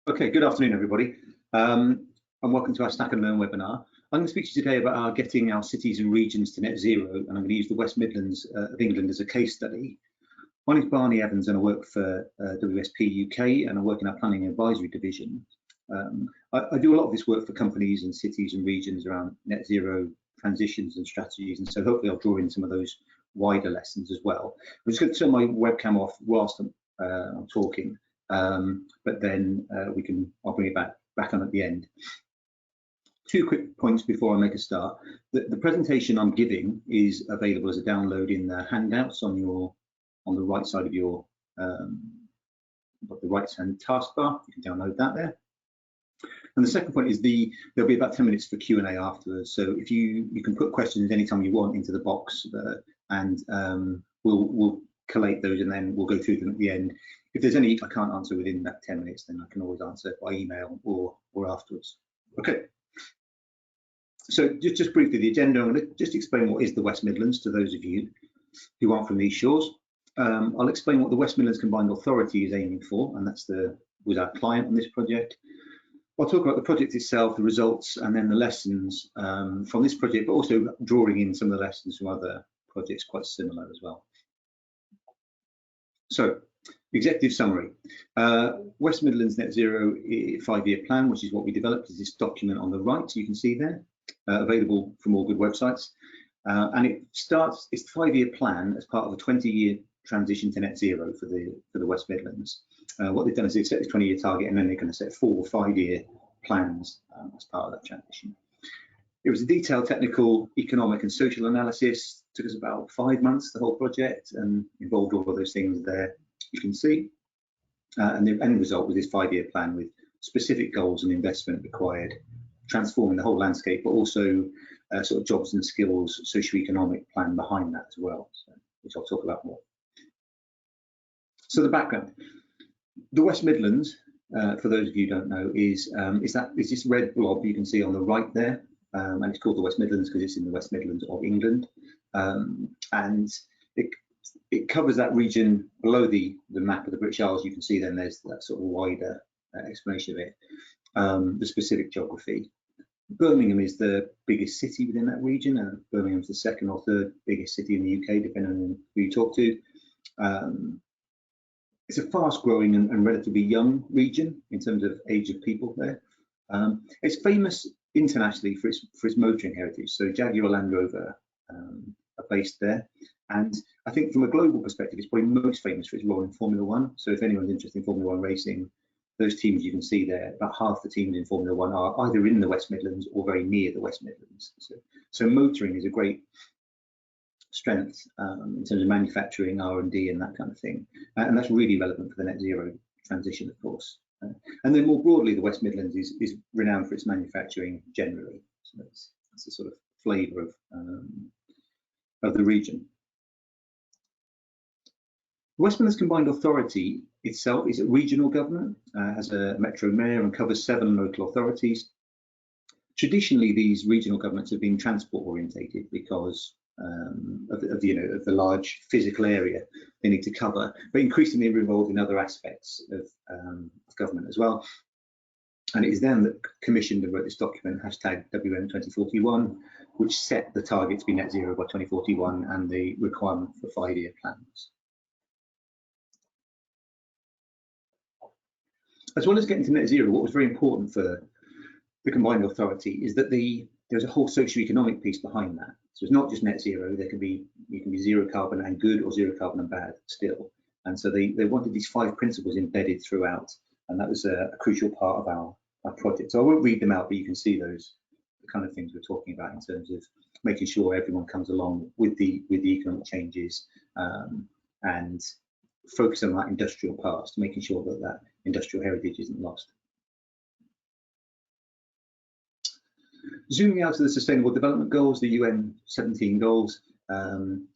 Okay, good afternoon, everybody, and welcome to our Stack and Learn webinar. I'm going to speak to you today about our getting our cities and regions to net zero, and I'm going to use the West Midlands of England as a case study. My name is Barny Evans, and I work for WSP UK, and I work in our planning and advisory division. I do a lot of this work for companies and cities and regions around net zero transitions and strategies, and so hopefully I'll draw in some of those wider lessons as well. I'm just going to turn my webcam off whilst I'm talking. But then I'll bring it back on at the end. Two quick points before I make a start. The presentation I'm giving is available as a download in the handouts on the right side of your the right hand taskbar. You can download that there. And the second point is there'll be about 10 minutes for Q&A afterwards. So if you can put questions anytime you want into the box, and we'll collate those and then we'll go through them at the end. If there's any I can't answer within that 10 minutes, then I can always answer by email or afterwards. Okay. So just briefly the agenda. I'm going to just explain what is the West Midlands to those of you who aren't from these shores. I'll explain what the West Midlands Combined Authority is aiming for, and was our client on this project. I'll talk about the project itself, the results, and then the lessons from this project, but also drawing in some of the lessons from other projects quite similar as well. So, executive summary. West Midlands Net Zero 5-year plan, which is what we developed, is this document on the right you can see there, available from all good websites. And it's the 5-year plan as part of a 20-year transition to net zero for the West Midlands. What they've done is they've set this 20-year target, and then they're going to set 4 5-year plans as part of that transition. It was a detailed technical, economic and social analysis. Took us about 5 months, the whole project, and involved all of those things there you can see. And the end result was this 5-year plan with specific goals and investment required, transforming the whole landscape, but also sort of jobs and skills, socioeconomic plan behind that as well, which I'll talk about more. So the background. The West Midlands, for those of you who don't know, is this red blob you can see on the right there. And it's called the West Midlands because it's in the West Midlands of England, and it covers that region below the map of the British Isles. You can see then there's that sort of wider explanation of it, the specific geography. Birmingham is the biggest city within that region, and Birmingham's the 2nd or 3rd biggest city in the UK, depending on who you talk to. It's a fast-growing and relatively young region in terms of age of people there. It's famous internationally for its motoring heritage. So Jaguar Land Rover are based there, and I think from a global perspective, it's probably most famous for its role in Formula 1. So if anyone's interested in Formula 1 racing, those teams you can see there, about half the teams in Formula 1 are either in the West Midlands or very near the West Midlands. So motoring is a great strength in terms of manufacturing, R&D, and that kind of thing, and that's really relevant for the net zero transition, of course. And then more broadly, the West Midlands is renowned for its manufacturing generally. So that's a sort of flavour of the region. The West Midlands Combined Authority itself is a regional government, has a metro mayor and covers 7 local authorities. Traditionally, these regional governments have been transport orientated because of the large physical area they need to cover, but increasingly we're involved in other aspects of government as well. And it is then that commissioned and wrote this document, #WM2041, which set the target to be net zero by 2041 and the requirement for 5-year plans. As well as getting to net zero, what was very important for the Combined Authority is that there's a whole socioeconomic piece behind that. So it's not just net zero. You can be zero carbon and good, or zero carbon and bad still. And so they wanted these 5 principles embedded throughout, and that was a crucial part of our project. So I won't read them out, but you can see the kind of things we're talking about in terms of making sure everyone comes along with the economic changes, and focus on that industrial past, making sure that industrial heritage isn't lost. Zooming out to the Sustainable Development Goals, the UN 17 goals,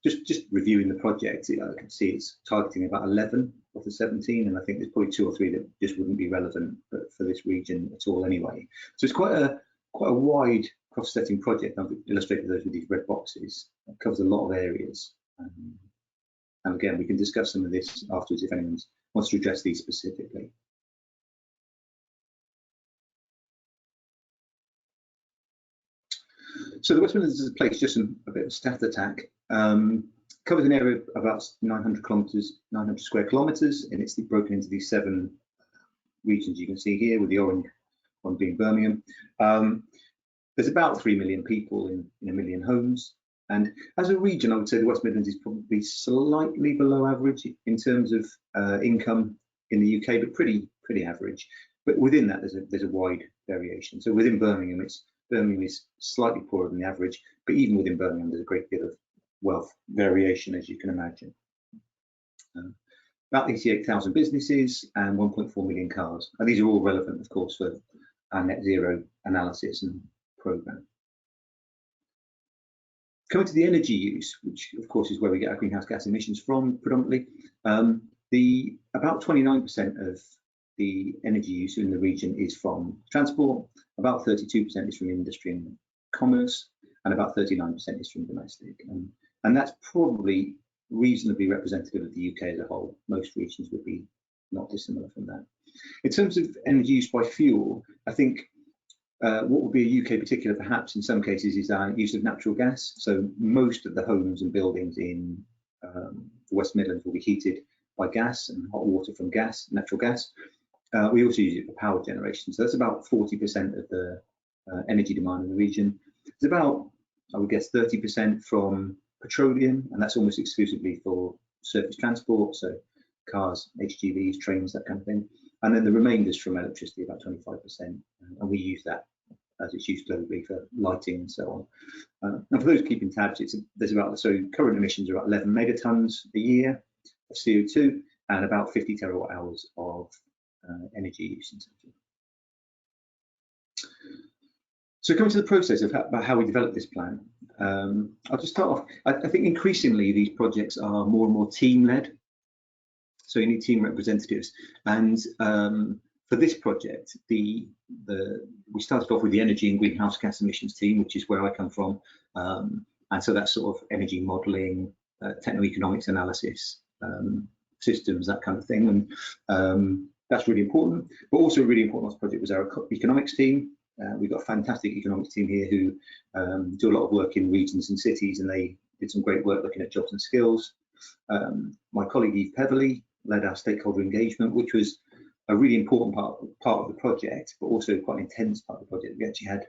just reviewing the project, I can see it's targeting about 11 of the 17, and I think there's probably 2 or 3 that just wouldn't be relevant for this region at all anyway. So it's quite a wide cross-setting project. I've illustrated those with these red boxes. It covers a lot of areas. And again, we can discuss some of this afterwards if anyone wants to address these specifically. So the West Midlands is a place, just a bit of stat attack. Covers an area of about 900 kilometres, 900 square kilometres, and it's broken into these 7 regions you can see here, with the orange one being Birmingham. There's about 3 million people in 1 million homes. And as a region, I would say the West Midlands is probably slightly below average in terms of income in the UK, but pretty average. But within that, there's a wide variation. So within Birmingham, Birmingham is slightly poorer than the average, but even within Birmingham, there's a great deal of wealth variation, as you can imagine. About 88,000 businesses and 1.4 million cars. And these are all relevant, of course, for our net zero analysis and programme. Coming to the energy use, which of course is where we get our greenhouse gas emissions from predominantly, about 29% of the energy use in the region is from transport, about 32% is from industry and commerce, and about 39% is from domestic. And that's probably reasonably representative of the UK as a whole. Most regions would be not dissimilar from that. In terms of energy use by fuel, I think what would be a UK particular perhaps in some cases is our use of natural gas. So most of the homes and buildings in the West Midlands will be heated by gas and hot water from natural gas. We also use it for power generation. So that's about 40% of the energy demand in the region. It's about, I would guess, 30% from petroleum, and that's almost exclusively for surface transport, so cars, HGVs, trains, that kind of thing. And then the remainder is from electricity, about 25%, and we use that as it's used globally for lighting and so on. And for those keeping tabs, so current emissions are about 11 megatons a year of CO2 and about 50 terawatt hours of energy use in total. So coming to the process of how we develop this plan, I'll just start off. I think increasingly these projects are more and more team-led. So you need team representatives. And for this project, we started off with the energy and greenhouse gas emissions team, which is where I come from. And so that's sort of energy modelling, techno-economics analysis, systems, that kind of thing. And that's really important. But also really important on this project was our economics team. We've got a fantastic economics team here who do a lot of work in regions and cities, and they did some great work looking at jobs and skills. My colleague Eve Peverley led our stakeholder engagement, which was a really important part of the project, but also quite an intense part of the project. We actually had,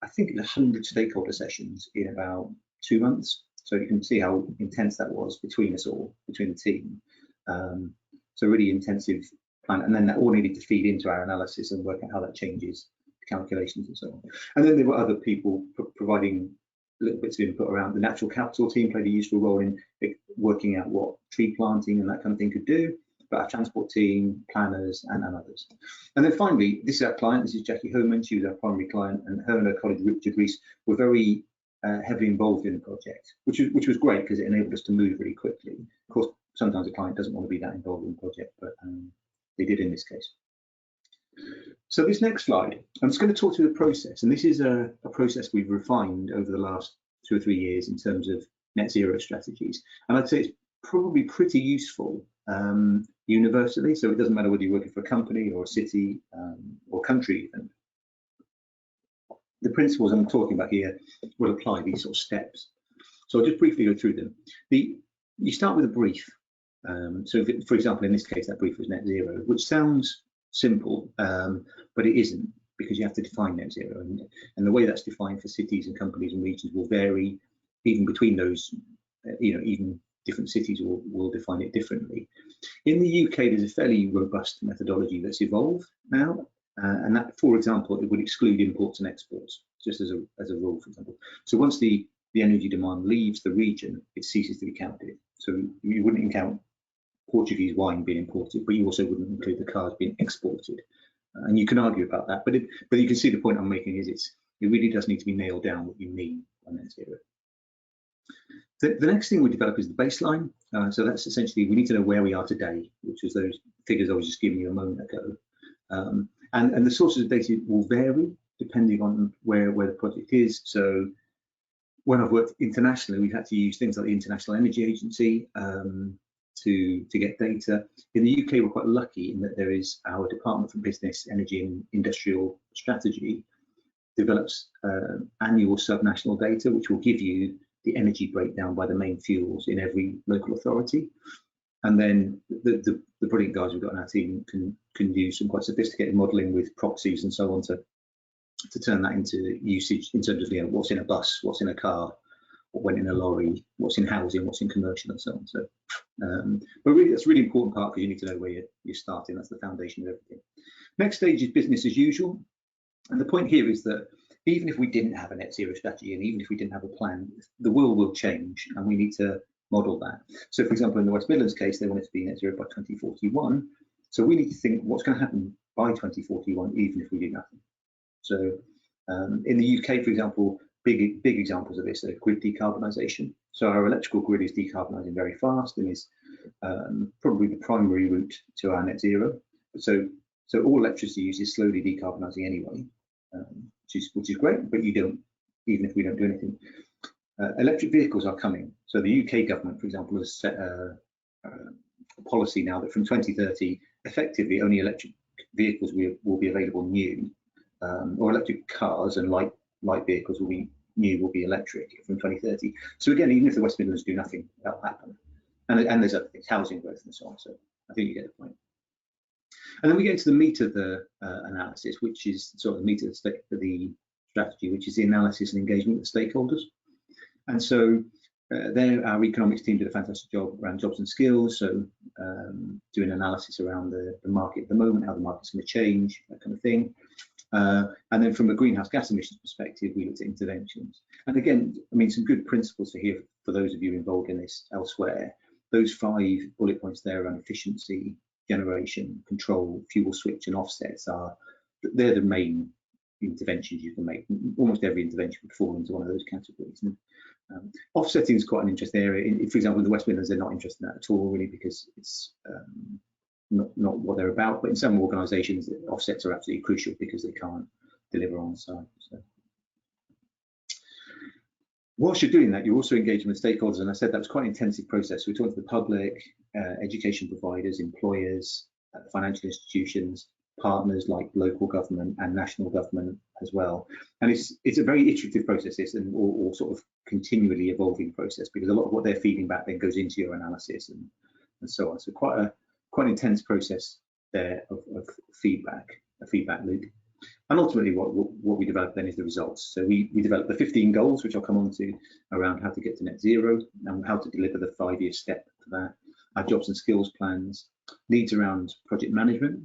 I think, 100 stakeholder sessions in about 2 months. So you can see how intense that was between us all, between the team. So really intensive plan, and then that all needed to feed into our analysis and work out how that changes calculations and so on. And then there were other people providing little bits of input around. The natural capital team played a useful role in working out what tree planting and that kind of thing could do, but our transport team, planners, and others. And then finally, this is our client. This is Jackie Homan. She was our primary client, and her and her colleague Richard Rees were very heavily involved in the project, which was great because it enabled us to move really quickly. Of course, sometimes a client doesn't want to be that involved in the project, but they did in this case. So this next slide, I'm just going to talk through the process, and this is a process we've refined over the last 2 or 3 years in terms of net zero strategies, and I'd say it's probably pretty useful universally, so it doesn't matter whether you're working for a company or a city or country even. The principles I'm talking about here will apply these sort of steps. So I'll just briefly go through them. You start with a brief. So for example, in this case, that brief was net zero, which sounds simple, but it isn't, because you have to define net zero, and the way that's defined for cities and companies and regions will vary even between those. Even different cities will define it differently. In the UK, there's a fairly robust methodology that's evolved now, and that, for example, it would exclude imports and exports, just as a rule, for example. So once the energy demand leaves the region, it ceases to be counted. So you wouldn't count Portuguese wine being imported, but you also wouldn't include the cars being exported. And you can argue about that, but you can see the point I'm making is it really does need to be nailed down what you mean by net zero. The next thing we develop is the baseline. So that's essentially, we need to know where we are today, which was those figures I was just giving you a moment ago. And the sources of data will vary depending on where the project is. So when I've worked internationally, we've had to use things like the International Energy Agency to get data. In the UK, we're quite lucky in that there is our Department for Business, Energy and Industrial Strategy, develops annual subnational data, which will give you the energy breakdown by the main fuels in every local authority. And then the brilliant guys we've got in our team can do some quite sophisticated modelling with proxies and so on to turn that into usage in terms of, you know, what's in a bus, what's in a car, what went in a lorry, what's in housing, what's in commercial, and so on. So, but really, that's a really important part, because you need to know where you're starting. That's the foundation of everything. Next stage is business as usual. And the point here is that even if we didn't have a net zero strategy, and even if we didn't have a plan, the world will change, and we need to model that. So, for example, in the West Midlands case, they want it to be net zero by 2041. So we need to think what's going to happen by 2041, even if we do nothing. So in the UK, for example, big examples of this are grid decarbonisation. So our electrical grid is decarbonising very fast and is probably the primary route to our net zero. So all electricity use is slowly decarbonising anyway, which is great, but you don't, even if we don't do anything. Electric vehicles are coming. So the UK government, for example, has set a policy now that from 2030, effectively only electric vehicles will be available new, or electric cars and light vehicles will be electric from 2030. So again, even if the West Midlands do nothing, that'll happen. And there's other things, housing growth and so on. So I think you get the point. And then we get into the meat of the analysis, which is sort of the meat of the strategy, which is the analysis and engagement with stakeholders. And so there, our economics team did a fantastic job around jobs and skills. So doing analysis around the market at the moment, how the market's going to change, that kind of thing. And then from a greenhouse gas emissions perspective, we looked at interventions. And again, I mean, some good principles to hear for those of you involved in this elsewhere. Those 5 bullet points there around efficiency, generation, control, fuel switch, and offsets they're the main interventions you can make. Almost every intervention would fall into one of those categories. And, offsetting is quite an interesting area. For example, in the West Midlands, they're not interested in that at all, really, because it's not what they're about. But in some organisations, offsets are absolutely crucial because they can't deliver on site. So, whilst you're doing that, you're also engaging with stakeholders, and I said that was quite an intensive process. We're talking to the public, education providers, employers, financial institutions, partners like local government and national government as well. And it's a very iterative process, and or sort of continually evolving process, because a lot of what they're feeding back then goes into your analysis and so on. So quite an intense process there of feedback, a feedback loop. And ultimately what we develop then is the results. So we developed the 15 goals, which I'll come on to, around how to get to net zero and how to deliver the 5-year step for that, our jobs and skills plans, needs around project management.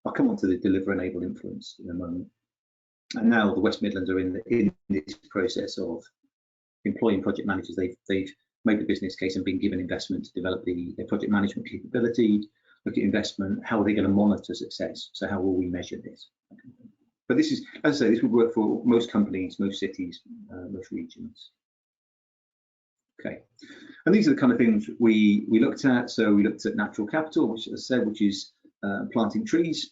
I'll come on to the deliver, enable, influence in a moment. And now the West Midlands are in this process of employing project managers. They've made the business case and been given investment to develop their project management capability, look at investment, how are they going to monitor success? So how will we measure this? But this is, as I say, this would work for most companies, most cities, most regions. Okay, and these are the kind of things we looked at. So we looked at natural capital, which, as I said, which is planting trees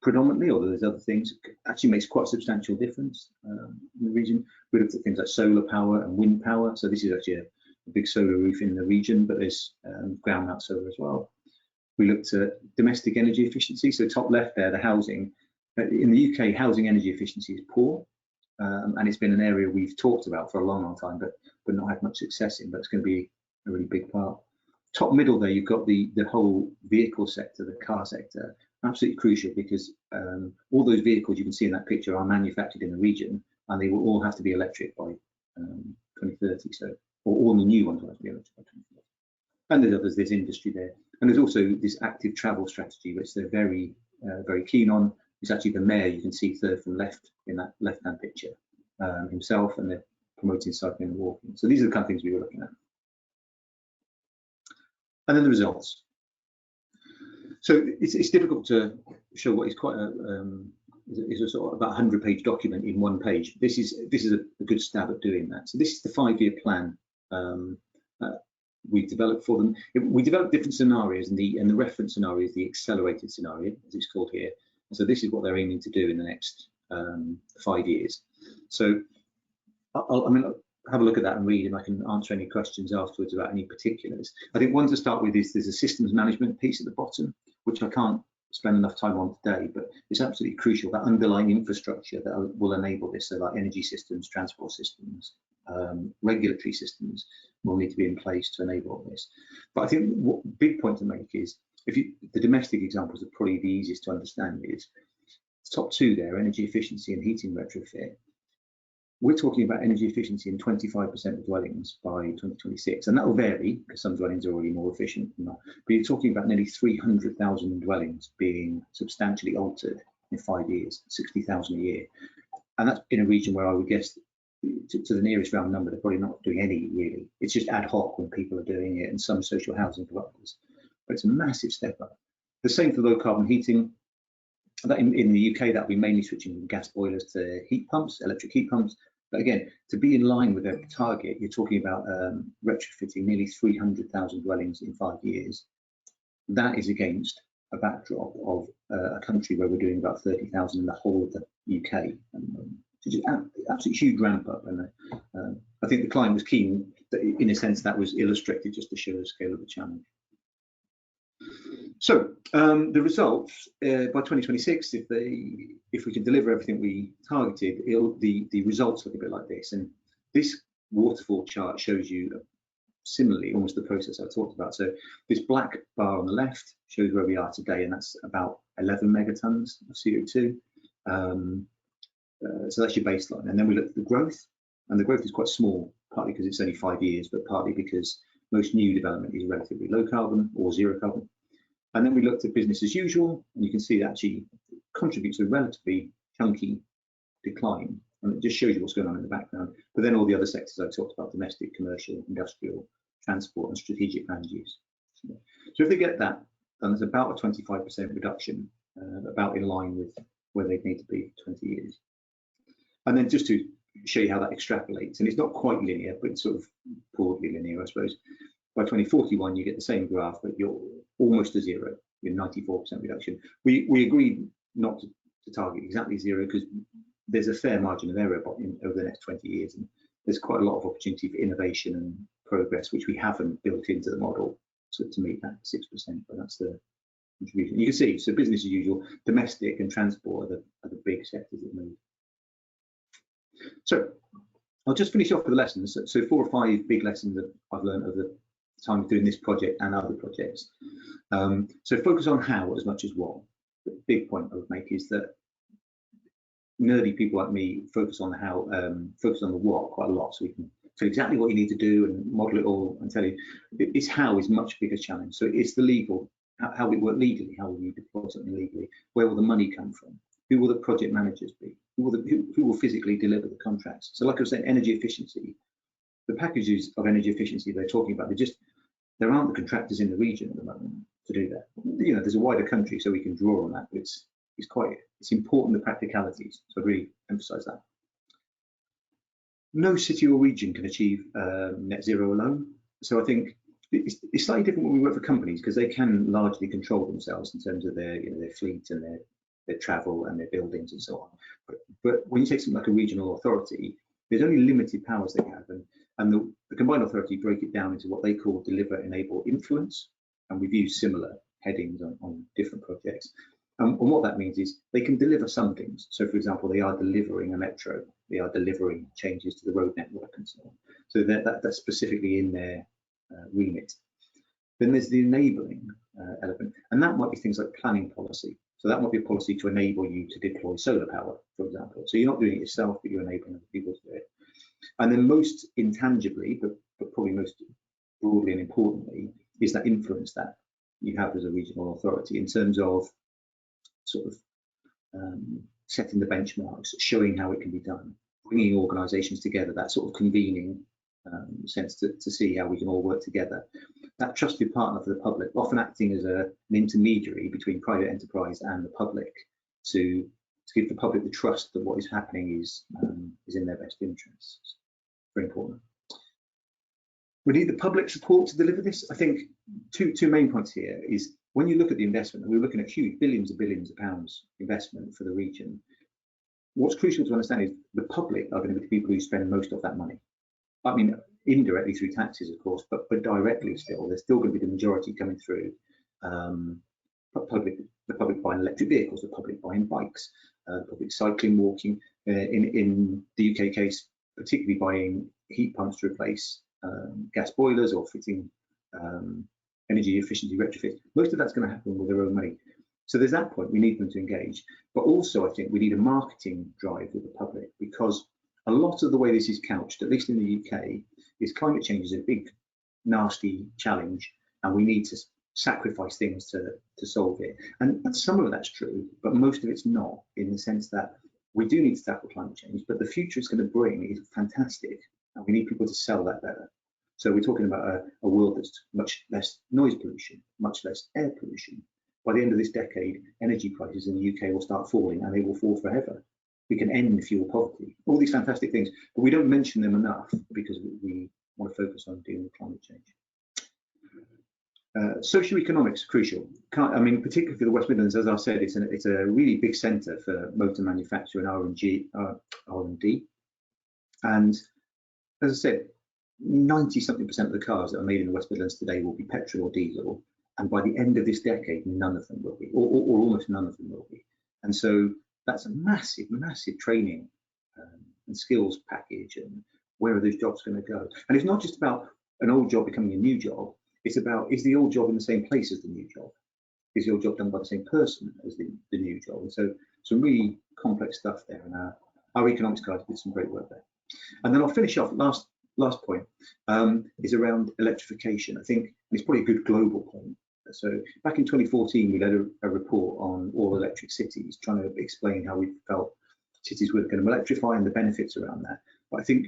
predominantly, although there's other things. It actually makes quite a substantial difference in the region. We looked at things like solar power and wind power. So this is actually a big solar roof in the region, but there's ground mount solar as well. We looked at domestic energy efficiency. So top left there, the housing. In the UK, housing energy efficiency is poor, and it's been an area we've talked about for a long time, but not had much success in. But it's going to be a really big part. Top middle there, you've got the whole vehicle sector, the car sector, absolutely crucial, because all those vehicles you can see in that picture are manufactured in the region, and they will all have to be electric by 2030. So, or all the new ones will have to be electric by 2030. And there's others. There's industry there, and there's also this active travel strategy, which they're very keen on. It's actually the mayor, you can see third from left in that left-hand picture, himself, and they're promoting cycling and walking. So these are the kind of things we were looking at. And then the results. So it's difficult to show what is quite a sort of about 100-page document in one page. This is a good stab at doing that. So this is the 5-year plan we developed for them. We developed different scenarios, and the reference scenario is the accelerated scenario, as it's called here. And so this is what they're aiming to do in the next 5 years. So I mean, have a look at that and read, and I can answer any questions afterwards about any particulars. I think one to start with is there's a systems management piece at the bottom, which I can't spend enough time on today, but it's absolutely crucial, that underlying infrastructure that will enable this, so like energy systems, transport systems, regulatory systems will need to be in place to enable all this. But I think what big point to make is, the domestic examples are probably the easiest to understand, is top two there, energy efficiency and heating retrofit. We're talking about energy efficiency in 25% of dwellings by 2026, and that will vary because some dwellings are already more efficient than that. But you're talking about nearly 300,000 dwellings being substantially altered in 5 years, 60,000 a year. And that's in a region where I would guess, to the nearest round number, they're probably not doing any really. It's just ad hoc when people are doing it, and some social housing providers. But it's a massive step up. The same for low carbon heating. That in the UK, that'll be mainly switching from gas boilers to heat pumps, electric heat pumps. But again, to be in line with their target, you're talking about retrofitting nearly 300,000 dwellings in 5 years. That is against a backdrop of a country where we're doing about 30,000 in the whole of the UK. Which is an absolutely huge ramp up. And I think the client was keen that, in a sense, that was illustrated just to show the scale of the challenge. So the results by 2026, if we can deliver everything we targeted, the results look a bit like this. And this waterfall chart shows you similarly almost the process I talked about. So this black bar on the left shows where we are today, and that's about 11 megatons of CO2. So that's your baseline. And then we look at the growth, and the growth is quite small, partly because it's only 5 years, but partly because most new development is relatively low carbon or zero carbon. And then we looked at business as usual, and you can see that actually contributes to a relatively chunky decline. And it just shows you what's going on in the background. But then all the other sectors I talked about, domestic, commercial, industrial, transport, and strategic land use. So if they get that, then there's about a 25% reduction, about in line with where they need to be for 20 years. And then just to show you how that extrapolates, and it's not quite linear, but it's sort of broadly linear, I suppose. By 2041, you get the same graph, but you're almost to zero, you're 94% reduction. We agreed not to target exactly zero because there's a fair margin of error over the next 20 years, and there's quite a lot of opportunity for innovation and progress, which we haven't built into the model to meet that 6%, but that's the contribution. You can see, so business as usual, domestic and transport are the big sectors that move. So I'll just finish off with the lessons. So 4 or 5 big lessons that I've learned over the time of doing this project and other projects. So focus on how as much as what. The big point I would make is that nerdy people like me focus on the how, focus on the what quite a lot, so we can tell exactly what you need to do and model it all and tell you. It's how is much bigger challenge. So it's the legal, how we work legally, how will you deploy something legally, where will the money come from, who will the project managers be, who will physically deliver the contracts. So like I was saying, energy efficiency, the packages of energy efficiency they're talking about, there aren't the contractors in the region at the moment to do that. You know, there's a wider country, so we can draw on that, but it's important, the practicalities. So I really emphasize that. No city or region can achieve net zero alone. So I think it's slightly different when we work for companies, because they can largely control themselves in terms of their fleet and their travel and their buildings and so on. But when you take something like a regional authority, there's only limited powers they have, and the Combined Authority break it down into what they call deliver, enable, influence, and we've used similar headings on different projects. And what that means is they can deliver some things. So for example, they are delivering a metro, they are delivering changes to the road network and so on. So that's specifically in their remit. Then there's the enabling element, and that might be things like planning policy. So that might be a policy to enable you to deploy solar power, for example. So you're not doing it yourself, but you're enabling other people to do it. And then most intangibly, but probably most broadly and importantly, is that influence that you have as a regional authority in terms of sort of setting the benchmarks, showing how it can be done, bringing organisations together, that sort of convening sense to see how we can all work together. That trusted partner for the public, often acting as an intermediary between private enterprise and the public to give the public the trust that what is happening is in their best interests. Very important. We need the public support to deliver this. I think two main points here is when you look at the investment, and we're looking at huge billions of pounds investment for the region, what's crucial to understand is the public are going to be the people who spend most of that money. I mean, indirectly through taxes, of course, but directly still, there's still going to be the majority coming through the public buying buying electric vehicles, the public buying bikes, the public cycling, walking. In the UK case, particularly buying heat pumps to replace gas boilers or fitting energy efficiency retrofits. Most of that's going to happen with their own money. So there's that point, we need them to engage. But also I think we need a marketing drive with the public, because a lot of the way this is couched, at least in the UK, is climate change is a big, nasty challenge, and we need to sacrifice things to solve it. And some of that's true, but most of it's not, in the sense that we do need to tackle climate change, but the future it's going to bring is fantastic, and we need people to sell that better. So we're talking about a world that's much less noise pollution, much less air pollution. By the end of this decade, energy prices in the UK will start falling, and they will fall forever. We can end fuel poverty, all these fantastic things, but we don't mention them enough because we want to focus on dealing with climate change. SocioEconomics, crucial. I mean, particularly for the West Midlands, as I said, it's a really big centre for motor manufacture and R&D. And as I said, 90-something% of the cars that are made in the West Midlands today will be petrol or diesel. And by the end of this decade, none of them will be, or almost none of them will be. And so that's a massive, massive training and skills package. And where are those jobs going to go? And it's not just about an old job becoming a new job. It's about, is the old job in the same place as the new job? Is the old job done by the same person as the new job? And so some really complex stuff there. And our economics guys did some great work there. And then I'll finish off, last point is around electrification. I think it's probably a good global point. So back in 2014, we led a report on all electric cities, trying to explain how we felt cities were going to electrify and the benefits around that. But I think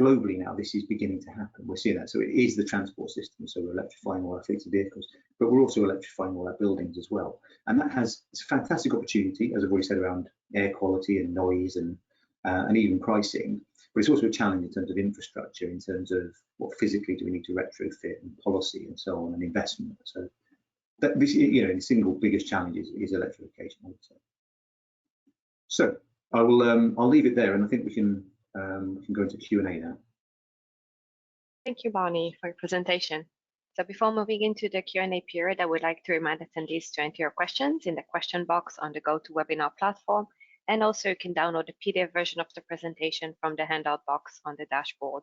globally now, this is beginning to happen. We're seeing that. So it is the transport system. So we're electrifying all our fleets of vehicles, but we're also electrifying all our buildings as well. And that it's a fantastic opportunity, as I've already said, around air quality and noise and even pricing. But it's also a challenge in terms of infrastructure, in terms of what physically do we need to retrofit, and policy and so on, and investment. So that this, the single biggest challenge is electrification, I would say. So I will I'll leave it there, and I think we can go into Q&A now. Thank you, Barney, for your presentation. So before moving into the Q&A period, I would like to remind attendees to enter your questions in the question box on the GoToWebinar platform. And also you can download the PDF version of the presentation from the handout box on the dashboard.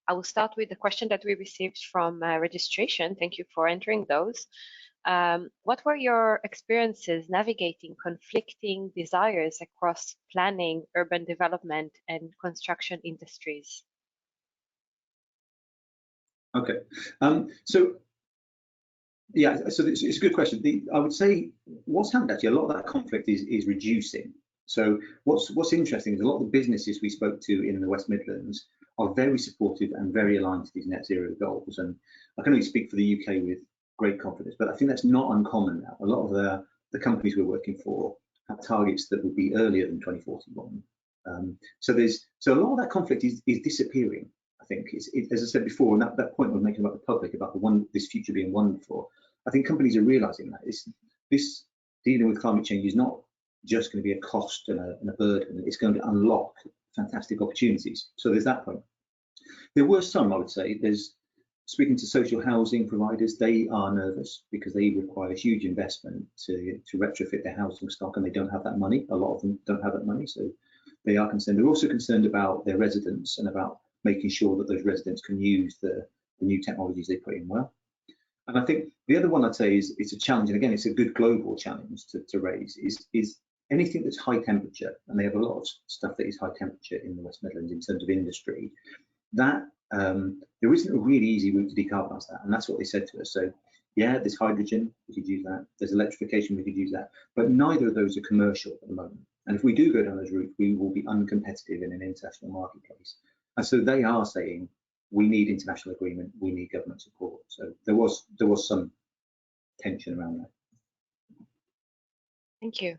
I will start with the question that we received from registration. Thank you for entering those. What were your experiences navigating conflicting desires across planning, urban development, and construction industries? Okay, so it's a good question. I would say what's happened actually, a lot of that conflict is reducing. So what's interesting is a lot of the businesses we spoke to in the West Midlands are very supportive and very aligned to these net zero goals. And I can only speak for the UK with great confidence, but I think that's not uncommon now. A lot of the companies we're working for have targets that would be earlier than 2041. So a lot of that conflict is disappearing. I think as I said before, and that point we're making about the public, about this future being wonderful. I think companies are realising that this dealing with climate change is not just going to be a cost and a burden. It's going to unlock fantastic opportunities. So there's that point. There were some, I would say, speaking to social housing providers, they are nervous because they require a huge investment to retrofit their housing stock, and they don't have that money. A lot of them don't have that money, so they are concerned. They're also concerned about their residents and about making sure that those residents can use the new technologies they put in well. And I think the other one I'd say is it's a challenge, and again, it's a good global challenge to raise, is anything that's high temperature, and they have a lot of stuff that is high temperature in the West Midlands in terms of industry, that there isn't a really easy route to decarbonise that, and that's what they said to us. So yeah, there's hydrogen, we could use that, there's electrification, we could use that, but neither of those are commercial at the moment. And if we do go down those routes, we will be uncompetitive in an international marketplace. And so they are saying, we need international agreement, we need government support. So there was some tension around that. Thank you.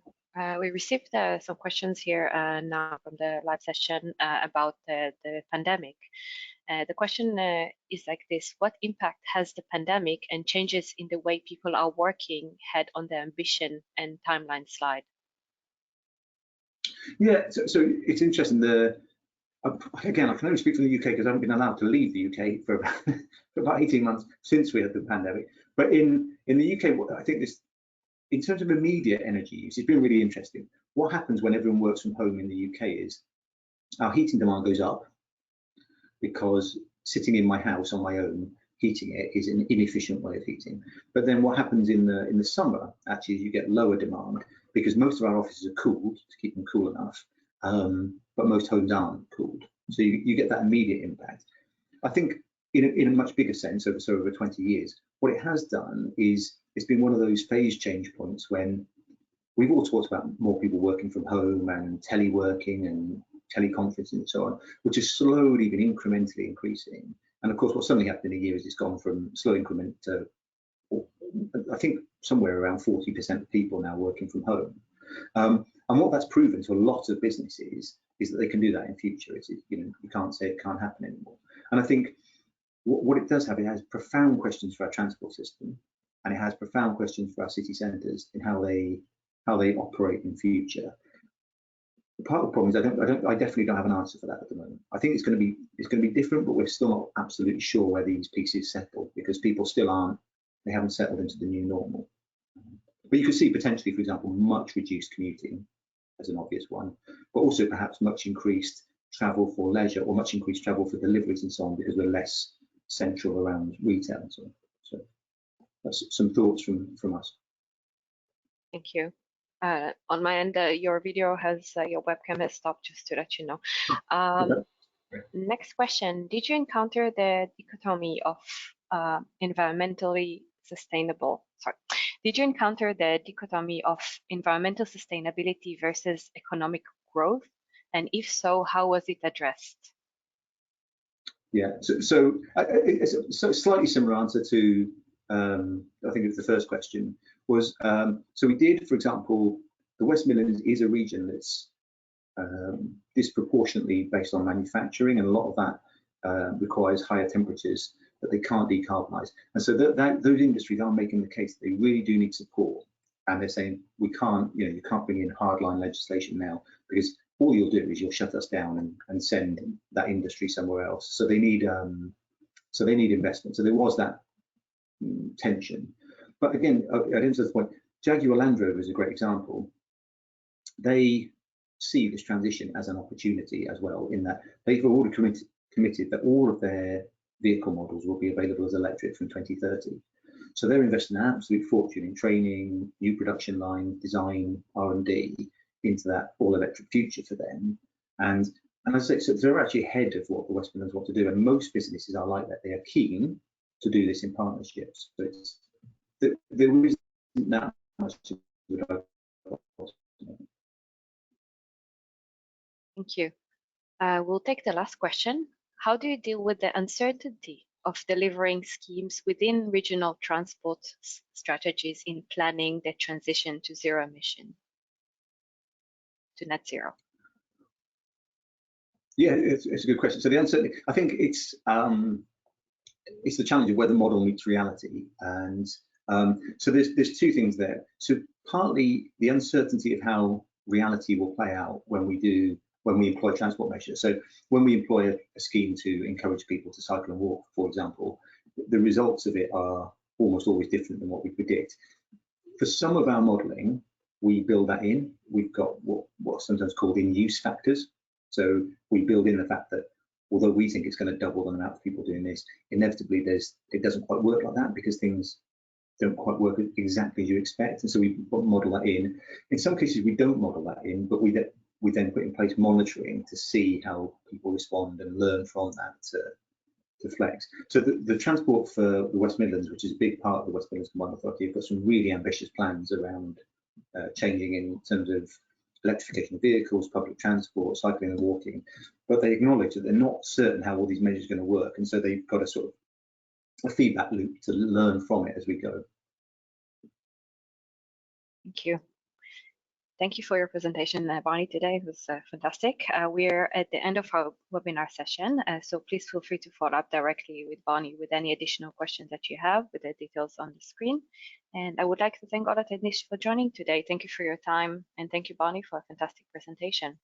We received some questions here now from the live session about the pandemic. The question is like this: what impact has the pandemic and changes in the way people are working had on the ambition and timeline slide? Yeah, so it's interesting. Again, I can only speak for the UK because I haven't been allowed to leave the UK for about 18 months since we had the pandemic. But in the UK, I think in terms of immediate energy use, it's been really interesting. What happens when everyone works from home in the UK is our heating demand goes up, because sitting in my house on my own, heating it is an inefficient way of heating. But then what happens in the summer, actually, is you get lower demand, because most of our offices are cooled to keep them cool enough, but most homes aren't cooled. So you get that immediate impact. I think in a much bigger sense, over 20 years, what it has done is it's been one of those phase change points when we've all talked about more people working from home and teleworking and teleconferencing and so on, which has slowly been incrementally increasing. And of course, what suddenly happened in a year is it's gone from slow increment to, I think, somewhere around 40% of people now working from home. And what that's proven to a lot of businesses is that they can do that in future. You can't say it can't happen anymore. And I think what it does have, it has profound questions for our transport system, and it has profound questions for our city centres in how they operate in future. Part of the problem is I definitely don't have an answer for that at the moment. I think it's going to be different, but we're still not absolutely sure where these pieces settle, because people still haven't settled into the new normal. But you could see potentially, for example, much reduced commuting as an obvious one, but also perhaps much increased travel for leisure, or much increased travel for deliveries and so on, because we're less central around retail and so on. So that's some thoughts from us. Thank you. On my end, your video has your webcam has stopped, just to let you know. Next question: did you encounter the dichotomy of environmental sustainability versus economic growth? And if so, how was it addressed? Yeah, so it's a slightly similar answer to I think it was the first question. Was so we did, for example, the West Midlands is a region that's disproportionately based on manufacturing, and a lot of that requires higher temperatures that they can't decarbonise. And so those industries are making the case that they really do need support, and they're saying we can't, you can't bring in hardline legislation now, because all you'll do is you'll shut us down and send that industry somewhere else. So they need investment. So there was that tension. But again, I didn't say the point. Jaguar Land Rover is a great example. They see this transition as an opportunity as well, in that they've already committed that all of their vehicle models will be available as electric from 2030. So they're investing an absolute fortune in training, new production lines, design, R&D into that all-electric future for them. And as I say, so they're actually ahead of what the West Midlands want to do. And most businesses are like that. They are keen to do this in partnerships. So there isn't that much to do. Thank you. We'll take the last question. How do you deal with the uncertainty of delivering schemes within regional transport strategies in planning the transition to zero emission, to net zero? Yeah, it's a good question. So the uncertainty, I think it's the challenge of whether model meets reality. And so there's two things there. So partly the uncertainty of how reality will play out when we employ transport measures. So when we employ a scheme to encourage people to cycle and walk, for example, the results of it are almost always different than what we predict. For some of our modelling, we build that in. We've got what's sometimes called in-use factors. So we build in the fact that although we think it's going to double the amount of people doing this, inevitably it doesn't quite work like that, because things don't quite work exactly as you expect. And so we model that in. In some cases, we don't model that in, but we then put in place monitoring to see how people respond and learn from that to flex. So the transport for the West Midlands, which is a big part of the West Midlands Combined Authority, have got some really ambitious plans around changing in terms of electrification of vehicles, public transport, cycling and walking, but they acknowledge that they're not certain how all these measures are going to work, and so they've got a sort of a feedback loop to learn from it as we go. Thank you. Thank you for your presentation, Barny, today. It was fantastic. We're at the end of our webinar session, so please feel free to follow up directly with Barny with any additional questions that you have, with the details on the screen. And I would like to thank all attendees for joining today. Thank you for your time, and thank you, Barny, for a fantastic presentation.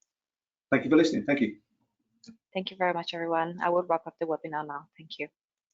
Thank you for listening. Thank you. Thank you very much, everyone. I will wrap up the webinar now. Thank you.